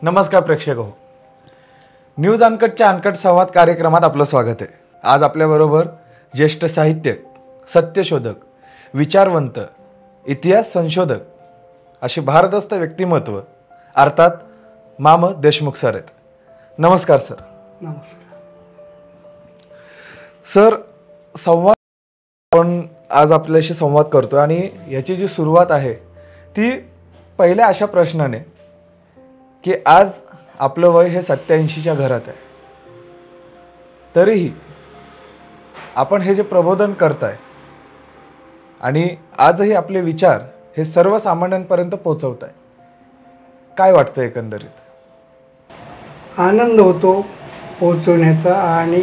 नमस्कार प्रेक्षक हो, न्यूज अनकटच्या अनकट संवाद कार्यक्रमात आपलं स्वागत आहे। आज आपल्याबरोबर ज्येष्ठ साहित्यिक, सत्यशोधक, विचारवंत, इतिहास संशोधक असे भारदस्त व्यक्तिमत्व अर्थात माम देशमुख सर आहेत। नमस्कार सर। नमस्कार सर। संवाद आपण आज आपल्याशी संवाद करतो आणि याची जी सुरुवात आहे ती पहिल्या अशा प्रश्नाने की आज आपलं वय हे 87च्या घरात आहे, तरीही आपण हे जे प्रबोधन करताय आणि आजही आपले विचार हे सर्वसामान्यांपर्यंत पोहोचवताय, काय वाटतं एकंदरीत? आनंद होतो पोहोचवण्याचा आणि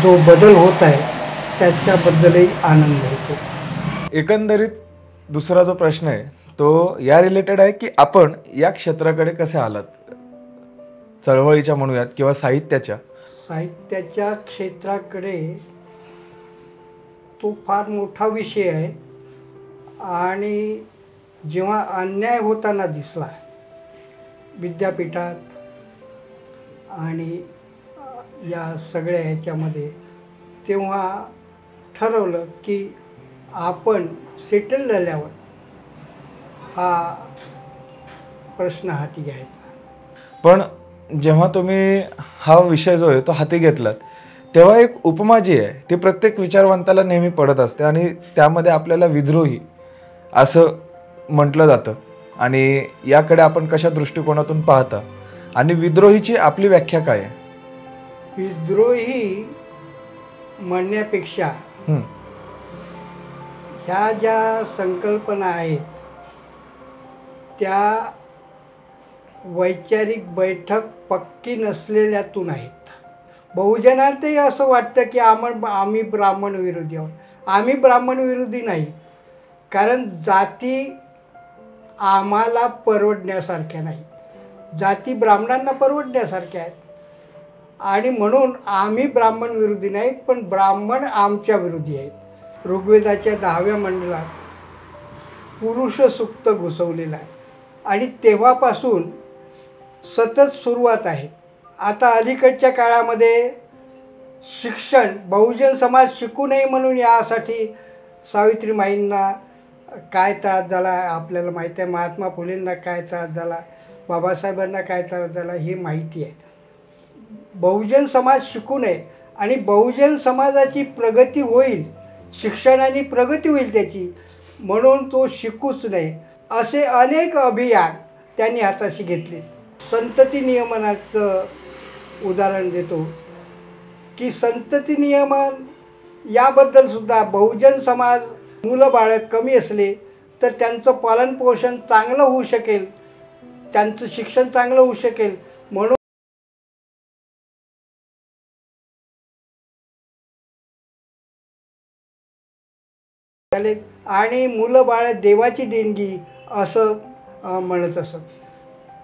जो बदल होत आहे त्याच्याबद्दलही आनंद होतो। एकंदरीत दुसरा जो प्रश्न आहे तो या रिलेटेड आहे की आपण या क्षेत्राकडे कसे आलात? चळवळीच्या म्हणूयात किंवा साहित्याच्या क्षेत्राकडे तो फार मोठा विषय आहे आणि जेव्हा अन्याय होताना दिसला विद्यापीठात आणि या सगळ्या ह्याच्यामध्ये, तेव्हा ठरवलं की आपण सेटल झाल्यावर हा प्रश्न हाती घ्यायचा। पण जेव्हा तुम्ही हा विषय जो आहे तो हाती घेतलात तेव्हा एक उपमा जी आहे ती प्रत्येक विचारवंताला नेहमी पडत असते आणि त्यामध्ये आपल्याला विद्रोही असं म्हटलं जातं आणि याकडे आपण कशा दृष्टिकोनातून पाहता आणि विद्रोहीची आपली व्याख्या काय आहे? विद्रोही म्हणण्यापेक्षा ह्या ज्या संकल्पना आहेत त्या वैचारिक बैठक पक्की नसलेल्यातून आहेत। बहुजनांतही असं वाटतं की आम्ही ब्राह्मण विरोधी आहोत। आम्ही ब्राह्मण विरोधी नाही, कारण जाती आम्हाला परवडण्यासारख्या नाहीत, जाती ब्राह्मणांना परवडण्यासारख्या आहेत आणि म्हणून आम्ही ब्राह्मण विरोधी नाहीत, पण ब्राह्मण आमच्या विरोधी आहेत। ऋग्वेदाच्या 10व्या मंडलात पुरुष सूक्त घुसवलेलं आहे आणि तेव्हापासून सतत सुरुवात आहे। आता अलीकडच्या काळामध्ये शिक्षण, बहुजन समाज शिकू नये म्हणून यासाठी सावित्रीमाईंना काय त्रास झाला आपल्याला माहिती आहे, महात्मा फुलेंना काय त्रास झाला, बाबासाहेबांना काय त्रास झाला हे माहिती आहे। बहुजन समाज शिकू नये आणि बहुजन समाजाची प्रगती होईल, शिक्षणाने प्रगती होईल त्याची, म्हणून तो शिकूच नये असे अनेक अभियान त्यांनी हाताशी घेतले। संतती नियमनाचं उदाहरण देतो की संतती नियमन याबद्दल सुद्धा बहुजन समाज मुलं बाळं कमी असले तर त्यांचं पालनपोषण चांगलं होऊ शकेल, त्यांचं शिक्षण चांगलं होऊ शकेल म्हणून आणि मुलं बाळं देवाची देणगी असं म्हणत असत।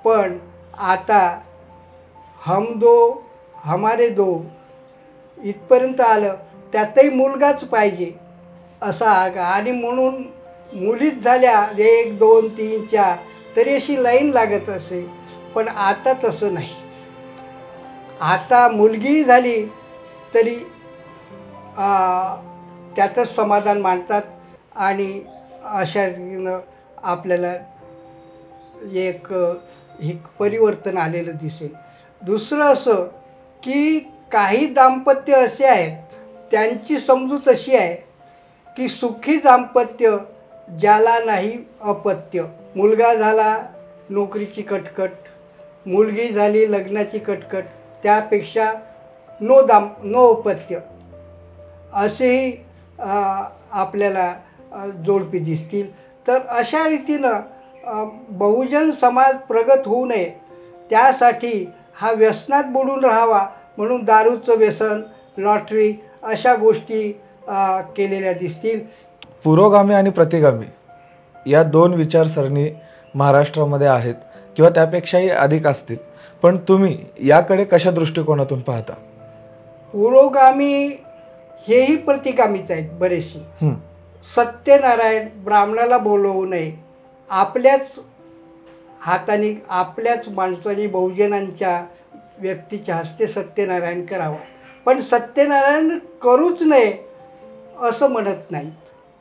पण आता हम दो हमारे दो इथपर्यंत आलं, त्यातही मुलगाच पाहिजे असा आणि म्हणून मुलीच झाल्या 1 2 3 4 तरी अशी लाईन लागत असे। पण आता तसं नाही, आता मुलगी झाली तरी त्यातच समाधान मानतात आणि अशा रीतीनं आपल्याला एक परिवर्तन आलेलं दिसेल। दुसरं असं की काही दाम्पत्य असे आहेत त्यांची समजूत अशी आहे की सुखी दाम्पत्य ज्याला नाही अपत्य। मुलगा झाला नोकरीची कटकट, मुलगी झाली लग्नाची कटकट, त्यापेक्षा नो अपत्य असेही आपल्याला जोडपी दिसतील। तर अशा रीतीनं बहुजन समाज प्रगत होऊ नये त्यासाठी हा व्यसनात बुडून राहावा म्हणून दारूचं व्यसन, लॉटरी अशा गोष्टी केलेल्या दिसतील। पुरोगामी आणि प्रतिगामी या 2 विचारसरणी महाराष्ट्रामध्ये आहेत किंवा त्यापेक्षाही अधिक असतील, पण तुम्ही याकडे कशा दृष्टिकोनातून पाहता? पुरोगामी हेही प्रतिगामीच आहेत बरेचसे। सत्यनारायण ब्राह्मणाला बोलवू नये, आपल्याच हाताने आपल्याच माणसाने बहुजनांच्या व्यक्तीच्या हस्ते सत्यनारायण करावा, पण सत्यनारायण करूच नये असं म्हणत नाहीत.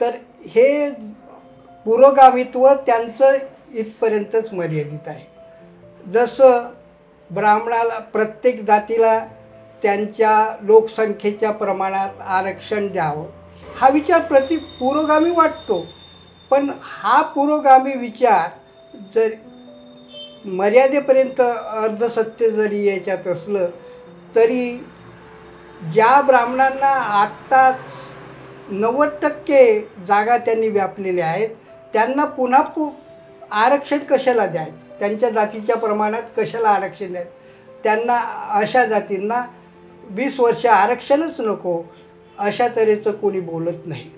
तर हे पुरोगामित्व त्यांचं इथपर्यंतच मर्यादित आहे. जसं ब्राह्मणाला प्रत्येक जातीला त्यांच्या लोकसंख्येच्या प्रमाणात आरक्षण द्यावं हा विचार पुरोगामी वाटतो, पण हा पुरोगामी विचार जर मर्यादेपर्यंत अर्धसत्य जरी याच्यात असलं तरी ज्या ब्राह्मणांना आत्ताच 90% जागा त्यांनी व्यापलेल्या आहेत त्यांना पुन्हा आरक्षण कशाला द्यायचं, त्यांच्या जातीच्या प्रमाणात कशाला आरक्षण द्यायचं, त्यांना अशा जातींना 20 वर्ष आरक्षणच नको अशा तऱ्हेचं कोणी बोलत नाही.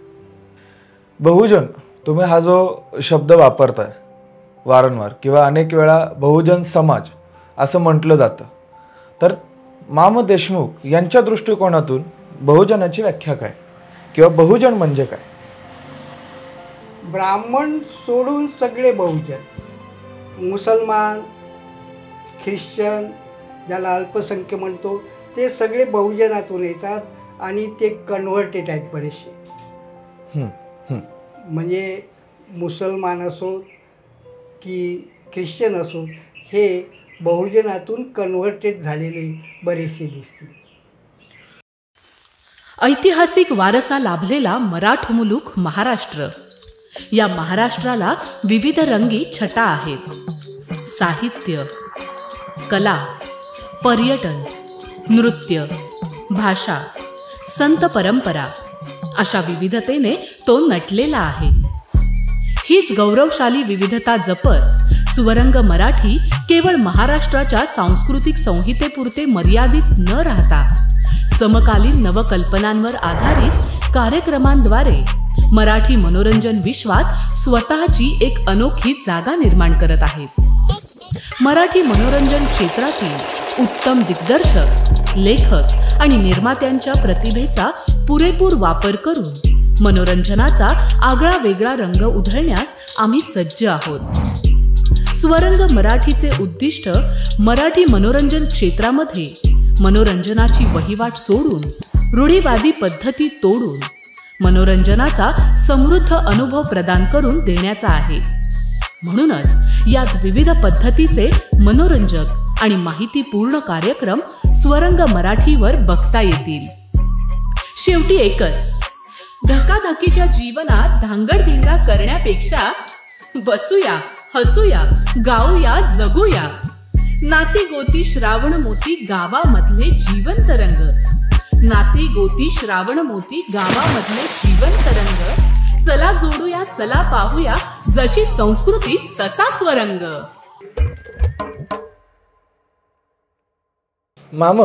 बहुजन तुम्ही हा जो शब्द वापरताय वारंवार किंवा अनेक वेळा बहुजन समाज असं म्हटलं जातं, तर माम देशमुख यांच्या दृष्टिकोनातून बहुजनाची व्याख्या काय किंवा बहुजन म्हणजे काय? ब्राह्मण सोडून सगळे बहुजन, मुसलमान, ख्रिश्चन ज्याला अल्पसंख्य म्हणतो ते सगळे बहुजनातून येतात आणि ते कन्व्हर्टेड आहेत बरेचसे. म्हणजे मुसलमान असो की ख्रिश्चन असो हे बहुजनातून कन्व्हर्टेड झालेले बरेचसे दिसतील. ऐतिहासिक वारसा लाभलेला मराठ मुलूक महाराष्ट्र. या महाराष्ट्राला विविध रंगी छटा आहेत. साहित्य, कला, पर्यटन, नृत्य, भाषा, संत परंपरा अशा विविधतेने तो नटलेला आहे. हीच गौरवशाली विविधता जपत सुवरंग मराठी केवळ महाराष्ट्राच्या सांस्कृतिक संहितेपुरते मर्यादित न राहता समकालीन नवकल्पनांवर आधारित कार्यक्रमांद्वारे मराठी मनोरंजन विश्वात स्वतःची एक अनोखी जागा निर्माण करत आहेत. मराठी मनोरंजन क्षेत्रातील उत्तम दिग्दर्शक, लेखक आणि निर्मात्यांच्या प्रतिभेचा पुरेपूर वापर करून मनोरंजनाचा आगळा वेगळा रंग उधळण्यास आम्ही सज्ज आहोत. स्वरंग मराठीचे उद्दिष्ट मराठी मनोरंजन क्षेत्रामध्ये मनोरंजनाची वहिवाट सोडून, रूढीवादी पद्धती तोडून मनोरंजनाचा समृद्ध अनुभव प्रदान करून देण्याचा आहे. म्हणूनच यात विविध पद्धतीचे मनोरंजक आणि माहितीपूर्ण कार्यक्रम स्वरंग मराठीवर बघता येतील. शेवटी एकच, धकाधकीच्या जीवनात धांगडधिंगा करण्यापेक्षा बसूया, हसूया, गाऊया, जगूया. नाती गोती श्रावण मोती गावामधले जिवंत रंग. नाती गोती श्रावण मोती गावामधले जिवंत रंग. चला जोडूया, चला पाहूया, जशी संस्कृती तसा स्वरंग. माम,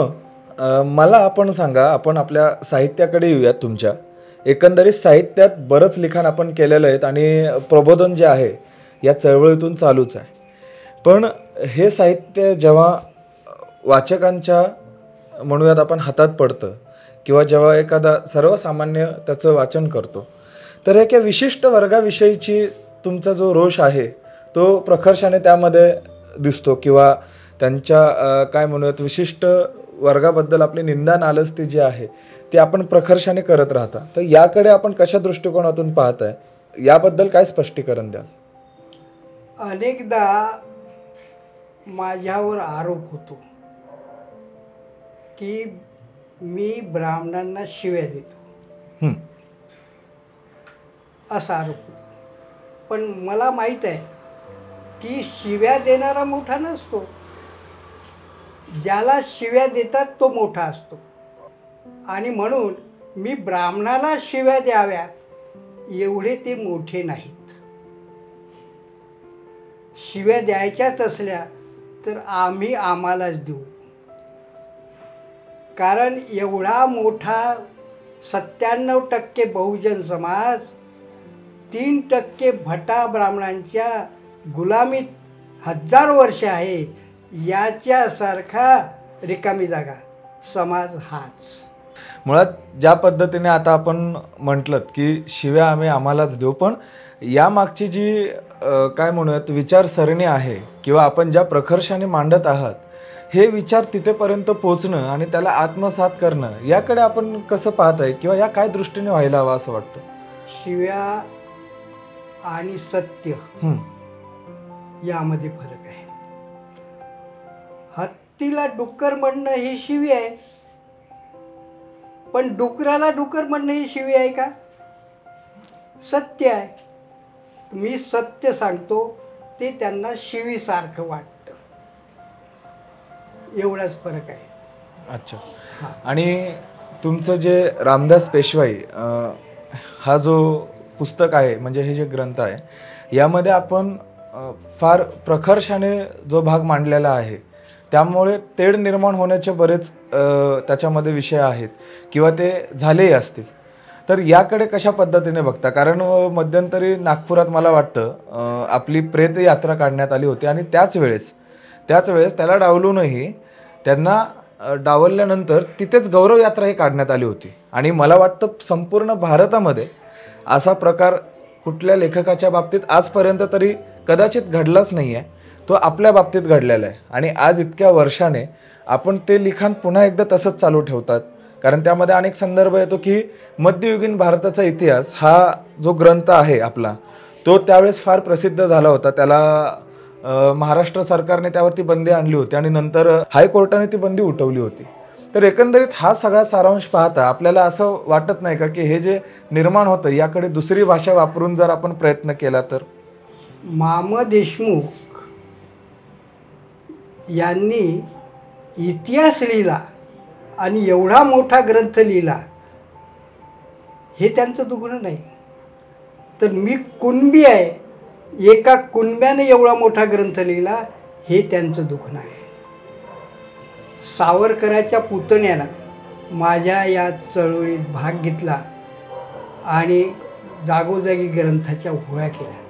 मला आपण सांगा, आपण आपल्या साहित्याकडे येऊयात. तुमच्या एकंदरीत साहित्यात बरंच लिखाण आपण केलेलं आहे आणि प्रबोधन जे आहे या चळवळीतून चालूच आहे. पण हे साहित्य जेव्हा वाचकांच्या म्हणूयात आपण हातात पडतं किंवा जेव्हा एखादा सर्वसामान्य त्याचं वाचन करतो, तर एका विशिष्ट वर्गाविषयीची तुमचा जो रोष आहे तो प्रखरपणे त्यामध्ये दिसतो किंवा त्यांच्या काय म्हणूयात विशिष्ट वर्गाबद्दल आपली निंदा नालस्ती जी आहे ती आपण प्रखरपणे करत राहता. तर याकडे आपण कशा दृष्टिकोनातून पाहताय, याबद्दल काय स्पष्टीकरण द्याल? अनेकदा माझ्यावर आरोप होतो की मी ब्राह्मणांना शिव्या देतो, असा आरोप होतो. पण मला माहीत आहे की शिव्या देणारा मोठा नसतो, ज्याला शिव्या देतात तो मोठा असतो. आणि म्हणून मी ब्राह्मणाला शिव्या द्याव्यात एवढे ते मोठे नाहीत. शिव्या द्यायच्याच असल्या तर आम्ही आम्हालाच देऊ, कारण एवढा मोठा 97% बहुजन समाज 3% भटा ब्राह्मणांच्या गुलामीत हजारो वर्ष आहे. याच्यासारखा रिकामी जागा समाज हाच. मुळात ज्या पद्धतीने आता आपण म्हटलं की शिव्या आम्ही आम्हालाच देऊ, पण यामागची जी काय म्हणूयात विचारसरणी आहे किंवा आपण ज्या प्रकर्षाने मांडत आहात, हे विचार तिथेपर्यंत पोचणं आणि त्याला आत्मसात करणं, याकडे आपण कसं पाहत आहे किंवा या काय दृष्टीने व्हायला हवं असं वाटतं? शिव्या आणि सत्य यामध्ये फरक आहे. हत्तीला डुक्कर म्हणणं ही शिवी आहे, पण डुकराला डुक्कर म्हणणं ही शिवी आहे का? सत्य आहे. मी सत्य सांगतो ते त्यांना शिवीसारखं वाटतं, एवढाच फरक आहे. अच्छा. आणि तुमचं जे रामदास पेशवाई हा जो पुस्तक आहे, म्हणजे हे जे ग्रंथ आहे, यामध्ये आपण फार प्रखर्षाने जो भाग मांडलेला आहे, त्यामुळे तेढ निर्माण होण्याचे बरेच त्याच्यामध्ये विषय आहेत किंवा ते झालेही असतील. तर याकडे कशा पद्धतीने बघता? कारण मध्यंतरी नागपुरात मला वाटतं आपली प्रेत यात्रा काढण्यात आली होती आणि त्याच वेळेस त्याला डावलूनही त्यांना डावलल्यानंतर तिथेच गौरव यात्रा ही काढण्यात आली होती. आणि मला वाटतं संपूर्ण भारतामध्ये असा प्रकार कुठल्या लेखकाच्या बाबतीत आजपर्यंत तरी कदाचित घडलाच नाही आहे. तो आपल्या बाबतीत घडलेला आहे आणि आज इतक्या वर्षाने आपण ते लिखाण पुन्हा एकदा तसंच चालू ठेवतात. कारण त्यामध्ये अनेक संदर्भ येतो की मध्ययुगीन भारताचा इतिहास हा जो ग्रंथ आहे आपला, तो त्यावेळेस फार प्रसिद्ध झाला होता. त्याला महाराष्ट्र सरकारने त्यावरती बंदी आणली होती आणि नंतर हायकोर्टाने ती बंदी उठवली होती. तर एकंदरीत हा सगळा सारांश पाहता आपल्याला असं वाटत नाही का की हे जे निर्माण होतं याकडे दुसरी भाषा वापरून जर आपण प्रयत्न केला तर? माम देशमुख यांनी इतिहास लिहिला आणि एवढा मोठा ग्रंथ लिहिला, हे त्यांचं दुखणं नाही. तर मी कुणबी आहे, एका कुणब्याने एवढा मोठा ग्रंथ लिहिला, हे त्यांचं दुखणं आहे. सावरकराच्या पुतण्यानं माझ्या या चळवळीत भाग घेतला आणि जागोजागी ग्रंथाच्या होळ्या केल्या.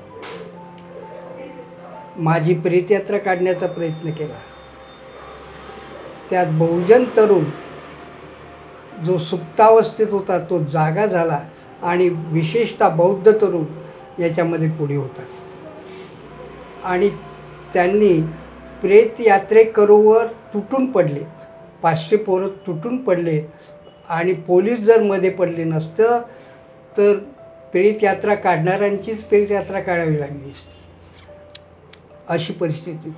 माझी प्रेतयात्रा काढण्याचा प्रयत्न केला. त्यात बहुजन तरुण जो सुप्तावस्थेत होता तो जागा झाला आणि विशेषतः बौद्ध तरुण याच्यामध्ये पुढे होता. आणि त्यांनी प्रेत यात्रेकरूवर तुटून पडलेत, 500 पोरं तुटून पडलेत आणि पोलीस जर मध्ये पडले नसतं तर प्रेत यात्रा काढणाऱ्यांचीच प्रेत यात्रा काढावी लागली असती, अशी परिस्थिती.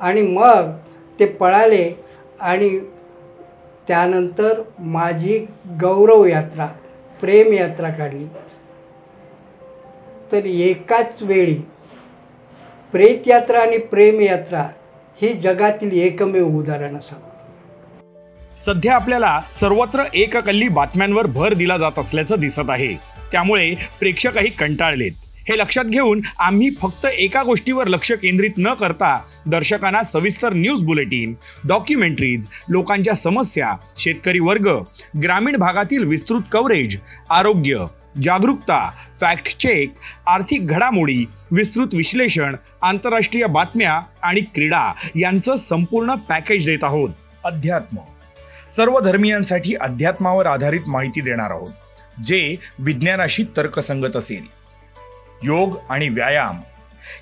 आणि मग ते पळाले आणि त्यानंतर माझी गौरव यात्रा, प्रेम यात्रा काढली. तर एकाच वेळी प्रेत यात्रा आणि प्रेम यात्रा ही जगातील एकमेव उदाहरण असावं. सध्या आपल्याला सर्वत्र एककल्ली बातम्यांवर भर दिला जात असल्याचं दिसत आहे. त्यामुळे प्रेक्षकही कंटाळलेत. हे लक्षात घेऊन आम्ही फक्त एका गोष्टीवर लक्ष केंद्रित न करता दर्शकांना सविस्तर न्यूज बुलेटिन, डॉक्युमेंटरीज, लोकांच्या समस्या, शेतकरी वर्ग, ग्रामीण भागातील विस्तृत कव्हरेज, आरोग्य, जागरूकता, फॅक्ट चेक, आर्थिक घडामोडी, विस्तृत विश्लेषण, आंतरराष्ट्रीय बातम्या आणि क्रीडा यांचं संपूर्ण पॅकेज देत आहोत. अध्यात्म, सर्व धर्मियांसाठी अध्यात्मावर आधारित माहिती देणार आहोत, जे विज्ञानाशी तर्कसंगत असेल. योग आणि व्यायाम,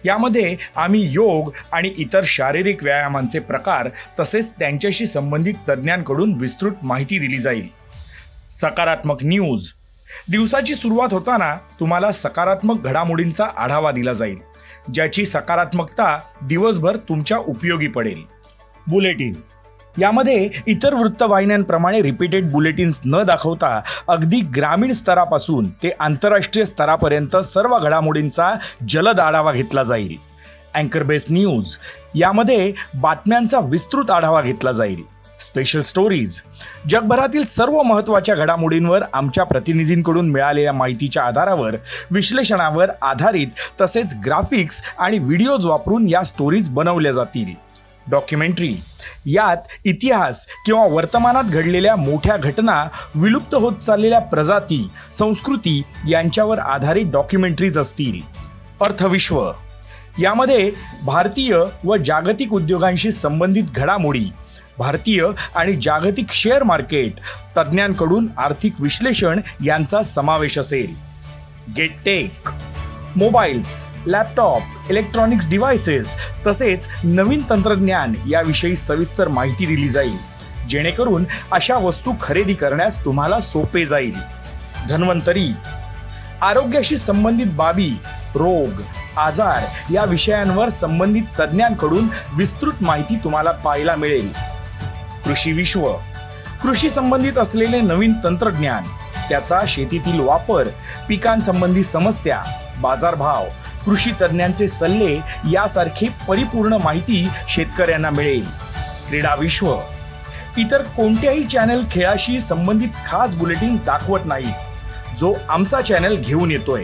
यामध्ये आम्ही योग आणि इतर शारीरिक व्यायामांचे प्रकार तसेच त्यांच्याशी संबंधित तज्ज्ञांकडून विस्तृत माहिती दिली जाईल. सकारात्मक न्यूज, दिवसाची सुरुवात होताना तुम्हाला सकारात्मक घडामोडींचा आढावा दिला जाईल, ज्याची सकारात्मकता दिवसभर तुमच्या उपयोगी पडेल. बुलेटिन, यामध्ये इतर वृत्तवाहिन्यांप्रमाणे रिपीटेड बुलेटिन्स न दाखवता अगदी ग्रामीण स्तरापासून ते आंतरराष्ट्रीय स्तरापर्यंत सर्व घडामोडींचा जलद आढावा घेतला जाईल. अँकर बेस्ड न्यूज, यामध्ये बातम्यांचा विस्तृत आढावा घेतला जाईल. स्पेशल स्टोरीज, जगभरातील सर्व महत्त्वाच्या घडामोडींवर आमच्या प्रतिनिधींकडून मिळालेल्या माहितीच्या आधारावर विश्लेषणावर आधारित तसेच ग्राफिक्स आणि व्हिडिओज वापरून या स्टोरीज बनवल्या जातील. डॉक्युमेंटरी, यात इतिहास किंवा वर्तमानात घडलेल्या मोठ्या घटना, विलुप्त होत चाललेल्या प्रजाती, संस्कृती यांच्यावर आधारित डॉक्युमेंटरीज असतील. अर्थविश्व, यामध्ये भारतीय व जागतिक उद्योगांशी संबंधित घडामोडी, भारतीय आणि जागतिक शेअर मार्केट, तज्ज्ञांकडून आर्थिक विश्लेषण यांचा समावेश असेल. गेट टेक, मोबाईल्स, लॅपटॉप, इलेक्ट्रॉनिक्स डिव्हाइसेस तसेच नवीन तंत्रज्ञान याविषयी सविस्तर माहिती दिली जाईल, जेणेकरून अशा वस्तू खरेदी करण्यास तुम्हाला सोपे जाईल. धन्वंतरी, आरोग्याशी संबंधित बाबी, रोग, आजार या विषयांवर संबंधित तज्ज्ञांकडून विस्तृत माहिती तुम्हाला पाहायला मिळेल. कृषी विश्व, कृषी संबंधित असलेले नवीन तंत्रज्ञान, त्याचा शेतीतील वापर, पिकांसंबंधी समस्या, बाजारभाव, कृषी तज्ज्ञांचे सल्ले यासारखी परिपूर्ण माहिती शेतकऱ्यांना मिळेल. क्रीडा विश्व, इतर कोणत्याही चॅनल खेळाशी संबंधित खास बुलेटिन्स दाखवत नाही, जो आमचा चॅनल घेऊन येतोय.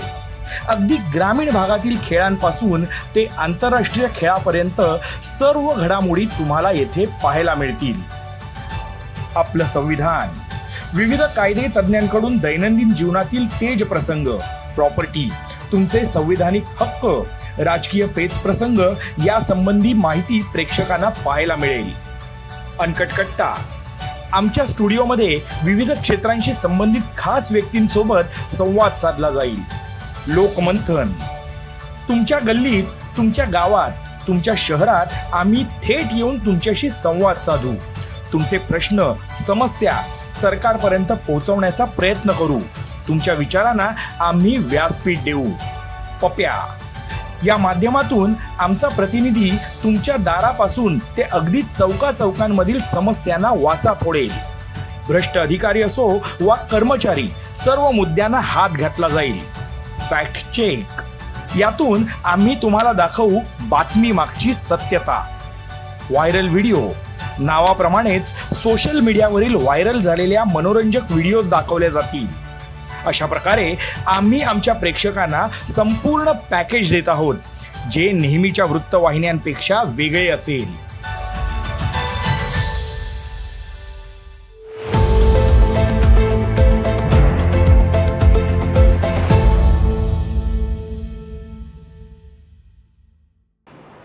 अगदी ग्रामीण भागातील खेळांपासून ते आंतरराष्ट्रीय खेळापर्यंत सर्व घडामोडी तुम्हाला येथे पाहायला मिळतील. आपलं संविधान, विविध कायदे तज्ज्ञांकडून दैनंदिन जीवनातील तेज प्रसंग, प्रॉपर्टी, तुमचे संविधानिक हक्क, राजकीय पेच प्रसंग यासंबंधी माहिती प्रेक्षकांना पाहायला मिळेल. अनकट कट्टा, आमच्या स्टुडिओमध्ये विविध क्षेत्रांशी संबंधित खास व्यक्तींसोबत संवाद साधला जाईल. लोकमंथन, तुमच्या गल्लीत, तुमच्या गावात, तुमच्या शहरात आम्ही थेट येऊन तुमच्याशी संवाद साधू. तुमचे प्रश्न, समस्या सरकारपर्यंत पोहोचवण्याचा प्रयत्न करू. तुमच्या विचारांना आम्ही व्यासपीठ देऊ. पप्या, या माध्यमातून आमचा प्रतिनिधी तुमच्या दारापासून ते अगदी चौकाचौकांमधील समस्यांना वाचा फोडेल. भ्रष्ट अधिकारी असो वा कर्मचारी, सर्व मुद्द्यांना हात घातला जाईल. फॅक्ट चेक, यातून आम्ही तुम्हाला दाखवू बातमी मागची सत्यता. व्हायरल व्हिडिओ, नावाप्रमाणेच सोशल मीडियावरील व्हायरल झालेल्या मनोरंजक व्हिडिओज दाखवल्या जातील. अशा प्रकारे आम्ही आमच्या प्रेक्षकांना संपूर्ण पॅकेज देत आहोत, जे नेहमीच्या वृत्तवाहिन्यांपेक्षा वेगळे असेल.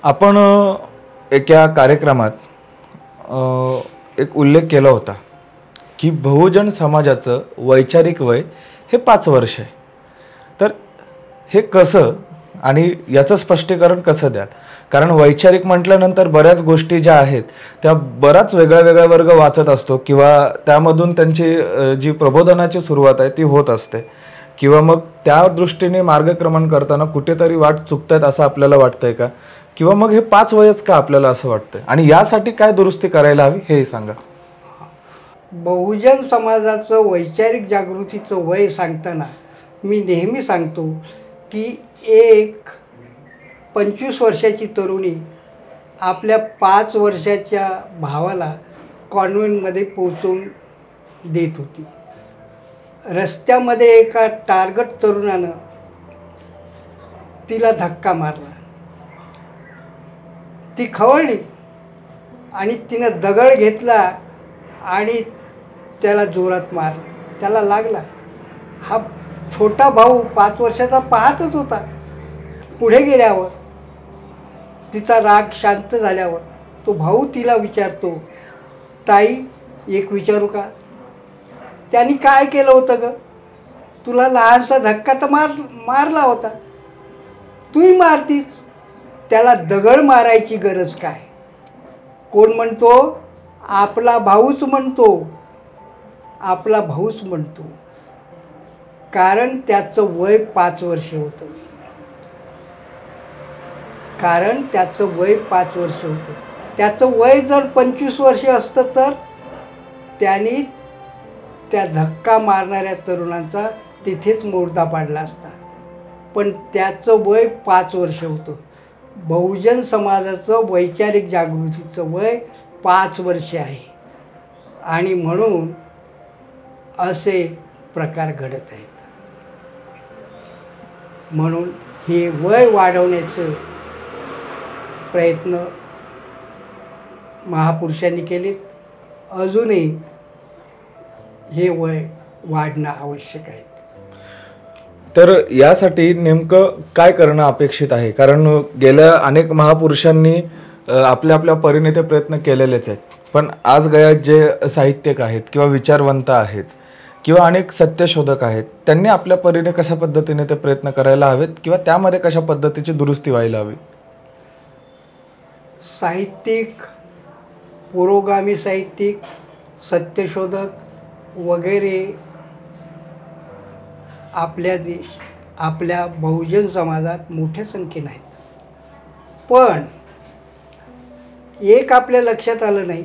आपण एका कार्यक्रमात एक उल्लेख केला होता की बहुजन समाजाचं वैचारिक वय हे 5 वर्ष आहे. तर हे कसं आणि याचं स्पष्टीकरण कसं द्याल? कारण वैचारिक म्हटल्यानंतर बऱ्याच गोष्टी ज्या आहेत त्या बराच वेगळ्या वर्ग वाचत असतो किंवा त्यामधून त्यांची जी प्रबोधनाची सुरुवात आहे ती होत असते किंवा मग त्या दृष्टीने मार्गक्रमण करताना कुठेतरी वाट चुकतायत असं आपल्याला वाटतंय का? किंवा मग हे 5 वयच का आपल्याला असं वाटतंय आणि यासाठी काय दुरुस्ती करायला हवी हे सांगा. बहुजन समाजाचं वैचारिक जागृतीचं वय सांगताना मी नेहमी सांगतो की एक 25 वर्षाची तरुणी आपल्या 5 वर्षाच्या भावाला कॉन्व्हेंटमध्ये पोचवून देत होती. रस्त्यामध्ये एका टार्गट तरुणानं तिला धक्का मारला. ती खवळली आणि तिनं दगड घेतला आणि त्याला जोरात मारला. त्याला लागला. हा छोटा भाऊ 5 वर्षाचा पाहतच होता. पुढे गेल्यावर तिचा राग शांत झाल्यावर तो भाऊ तिला विचारतो, ताई एक विचारू का? त्यांनी काय केलं होतं ग? तुला लहानसा धक्का तर मारला होता, तूही मारतीस, त्याला दगड मारायची गरज काय? कोण म्हणतो? आपला भाऊच म्हणतो, आपला भाऊच म्हणतो. कारण त्याचं वय 5 वर्ष होतं. कारण त्याचं वय 5 वर्ष होतं. त्याचं वय जर 25 वर्ष असतं तर त्यांनी त्या धक्का मारणाऱ्या तरुणाचा तिथेच मोडदा पाडला असता. पण त्याचं वय 5 वर्ष होतं. बहुजन समाजाचं वैचारिक जागृतीचं वय 5 वर्ष आहे आणि म्हणून असे प्रकार घडत आहेत. म्हणून हे वय वाढवण्याचे प्रयत्न महापुरुषांनी केलेत. अजूनही हे वय वाढणं आवश्यक आहे. तर यासाठी नेमकं काय करणं अपेक्षित आहे? कारण गेल्या अनेक महापुरुषांनी आपल्या आपल्या परीने ते प्रयत्न केलेलेच आहेत. पण आज गयात जे साहित्यिक आहेत किंवा विचारवंत आहेत किंवा अनेक सत्यशोधक आहेत, त्यांनी आपल्या परीने कशा पद्धतीने ते प्रयत्न करायला हवेत किंवा त्यामध्ये कशा पद्धतीची दुरुस्ती व्हायला हवी? साहित्यिक, पुरोगामी साहित्यिक, सत्यशोधक वगैरे आपल्या बहुजन समाजात मोठ्या संख्येने आहेत. पण एक आपल्या लक्षात आलं नाही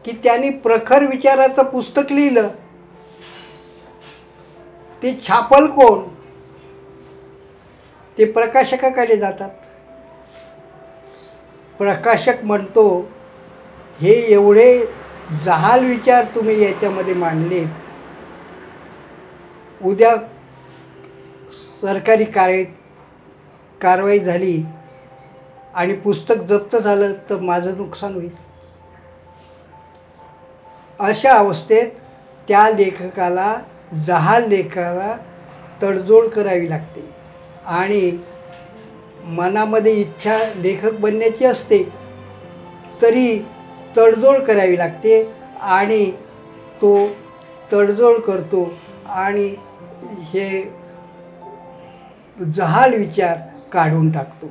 की त्यांनी प्रखर विचाराचं पुस्तक लिहिलं, ते छापल कोण? ते प्रकाशकाकडे जातात. प्रकाशक म्हणतो हे एवढे जहाल विचार तुम्ही याच्यामध्ये मांडलेत, उद्या सरकारी कारवाई झाली आणि पुस्तक जप्त झालं तर माझं नुकसान होईल. अशा अवस्थेत त्या लेखकाला, जहाल लेखकाला तडजोड करावी लागते आणि मनामध्ये इच्छा लेखक बनण्याची असते तरी तडजोड करावी लागते आणि तो तडजोड करतो आणि हे जहाल विचार काढून टाकतो.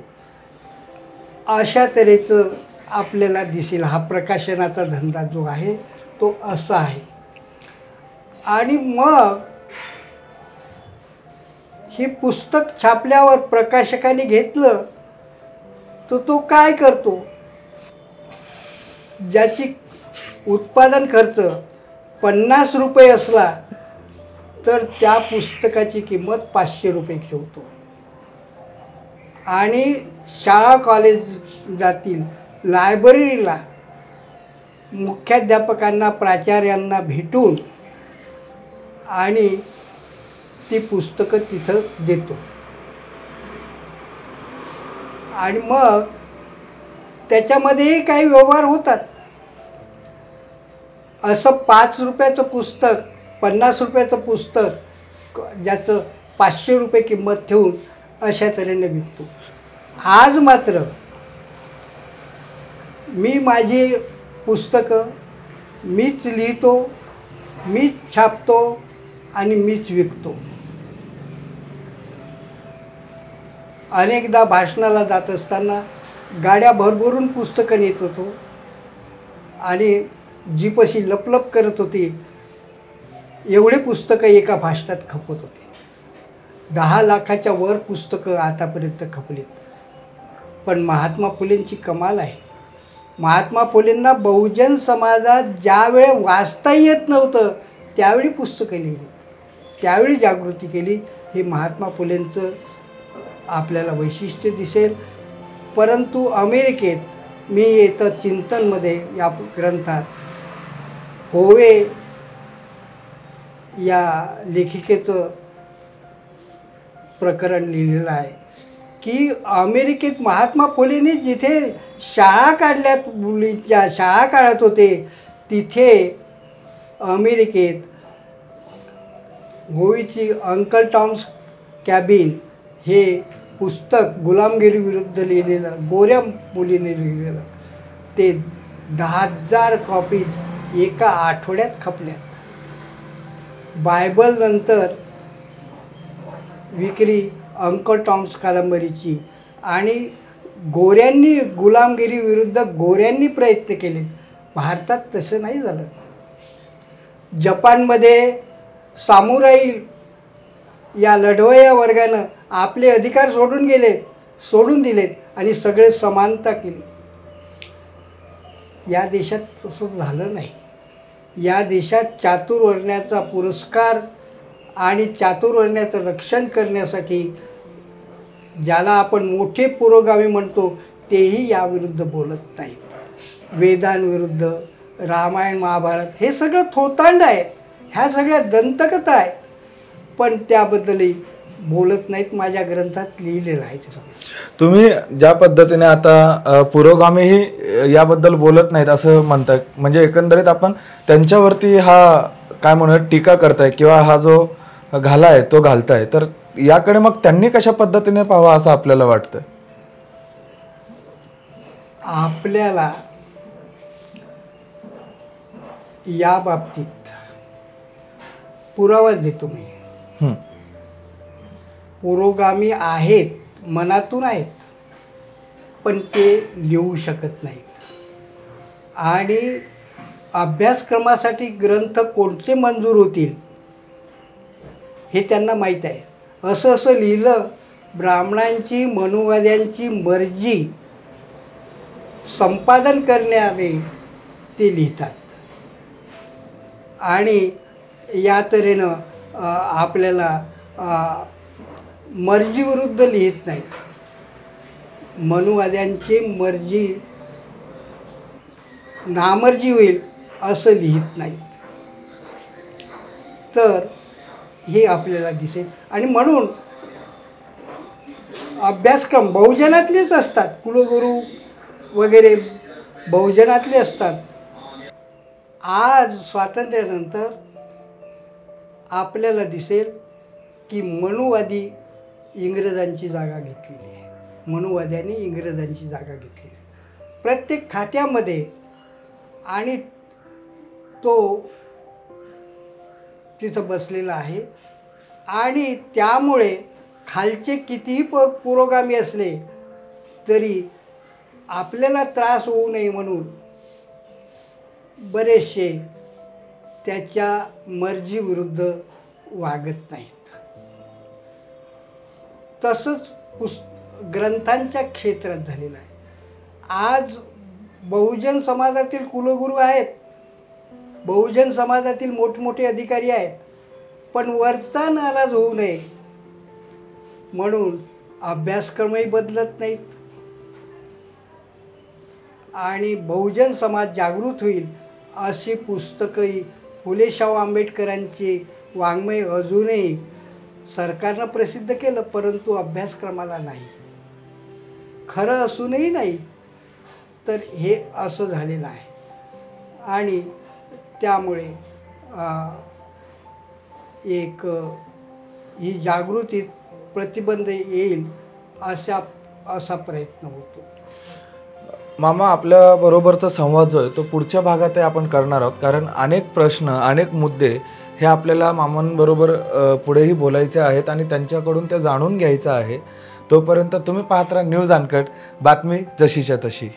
अशा तऱ्हेचं आपल्याला दिसेल हा प्रकाशनाचा धंदा जो आहे तो असा आहे. आणि मग हे पुस्तक छापल्यावर प्रकाशकाने घेतलं तर तो काय करतो? ज्याची उत्पादन खर्च 50 रुपये असला तर त्या पुस्तकाची किंमत 500 रुपये ठेवतो आणि शाळा कॉलेजातील लायब्ररीला मुख्याध्यापकांना, प्राचार्यांना भेटून आणि ती पुस्तकं तिथं देतो. आणि मग त्याच्यामध्येही काही व्यवहार होतात. असं 5 रुपयाचं पुस्तक, 50 रुपयाचं पुस्तक ज्याचं 500 रुपये किंमत ठेवून अशा तऱ्हेने विकतो. आज मात्र मी माझी पुस्तकं मीच लिहितो, मीच छापतो आणि मीच विकतो. अनेकदा भाषणाला जात असताना गाड्या भरभरून पुस्तकं नेत होतो आणि जीपशी लपलप करत होती एवढे पुस्तकं एका भाषणात खपत होते. 10 लाखाच्या वर पुस्तकं आतापर्यंत खपलीत. पण महात्मा फुलेंची कमाल आहे. महात्मा फुलेंना बहुजन समाजात ज्यावेळी वाचता येत नव्हतं त्यावेळी पुस्तकं लिहिली, त्यावेळी जागृती केली. हे महात्मा फुलेंचं आपल्याला वैशिष्ट्य दिसेल. परंतु अमेरिकेत मी येतं चिंतनमध्ये या ग्रंथात होवे या लेखिकेचं प्रकरण लिहिलेलं आहे की अमेरिकेत महात्मा फुलेंनी जिथे शाळा काढल्यात, मुलींच्या शाळा काढत होते, तिथे अमेरिकेत होवीची अंकल टॉम्स कॅबिन हे पुस्तक गुलामगिरी विरुद्ध लिहिलेलं, गोऱ्या मुलीने लिहिलेलं, ते 10,000 कॉपीज एका आठवड्यात खपल्यात. बायबल नंतर विक्री अंकल टॉम्स कादंबरीची. आणि गोऱ्यांनी, गुलामगिरी विरुद्ध गोऱ्यांनी प्रयत्न केले. भारतात तसं नाही झालं. जपानमध्ये सामुराई या लढवय्या वर्गानं आपले अधिकार सोडून दिलेत आणि सगळे समानता केली. या देशात तसं झालं नाही. या देशात चातुर्वर्ण्याचा पुरस्कार आणि चातुर्वर्ण्याचं रक्षण करण्यासाठी ज्याला आपण मोठे पुरोगामी म्हणतो तेही याविरुद्ध बोलत नाहीत. वेदांविरुद्ध, रामायण महाभारत हे सगळं थोतांड आहेत, ह्या सगळ्या दंतकथा आहेत, पण त्याबद्दलही बोलत नाहीत. माझ्या ग्रंथात लिहिलेलं आहे ते सगळं. तुम्ही ज्या पद्धतीने आता पुरोगामीही याबद्दल बोलत नाहीत असं म्हणताय, म्हणजे एकंदरीत आपण त्यांच्यावरती हा काय म्हणूया टीका करताय किंवा हा जो घाला आहे तो घालताय, तर याकडे मग त्यांनी कशा पद्धतीने पाहावं असं आपल्याला वाटतं? आपल्याला या बाबतीत पुरावाच देतो मी. हं. पुरोगामी आहेत, मनातून आहेत, पण ते लिहू शकत नाहीत. आणि अभ्यासक्रमासाठी ग्रंथ कोणते मंजूर होतील हे त्यांना माहीत आहे. असं असं लिहिलं, ब्राह्मणांची मनुवाद्यांची मर्जी संपादन करणारे ते लिहितात. आणि या तऱ्हेनं आपल्याला मर्जीविरुद्ध लिहित नाहीत. मनुवाद्यांची मर्जी नामर्जी होईल असं लिहित नाहीत. तर हे आपल्याला दिसेल. आणि म्हणून अभ्यासक्रम बहुजनातलेच असतात, कुलगुरू वगैरे बहुजनातले असतात. आज स्वातंत्र्यानंतर आपल्याला दिसेल की मनुवादी इंग्रजांची जागा घेतलेली आहे. मनुवाद्यांनी इंग्रजांची जागा घेतलेली आहे प्रत्येक खात्यामध्ये. आणि तो तिथं बसलेला आहे. आणि त्यामुळे खालचे कितीही पुरोगामी असले तरी आपल्याला त्रास होऊ नये म्हणून बरेचसे त्याच्या मर्जीविरुद्ध वागत नाहीत. तसंच ग्रंथांच्या क्षेत्रात झालेलं आहे. आज बहुजन समाजातील कुलगुरू आहेत, बहुजन समाजातील मोठमोठे अधिकारी आहेत, पण वरचा नाराज होऊ नये म्हणून अभ्यासक्रमही बदलत नाहीत. आणि बहुजन समाज जागृत होईल अशी पुस्तकंही फुले शाहू आंबेडकरांची वाङ्मय अजूनही सरकारनं प्रसिद्ध केलं, परंतु अभ्यासक्रमाला नाही. खरं असूनही नाही. तर हे असं झालेलं आहे. आणि त्यामुळे एक ही जागृतीत प्रतिबंध येईल असा प्रयत्न होतो. मामा, आपल्या बरोबरचा संवाद जो आहे तो पुढच्या भागातही आपण करणार आहोत, कारण अनेक प्रश्न, अनेक मुद्दे हे आपल्याला मामांबरोबर पुढेही बोलायचे आहेत आणि त्यांच्याकडून ते जाणून घ्यायचं आहे. तोपर्यंत तुम्ही पाहत राहा न्यूज अनकट, बातमी जशीच्या तशी.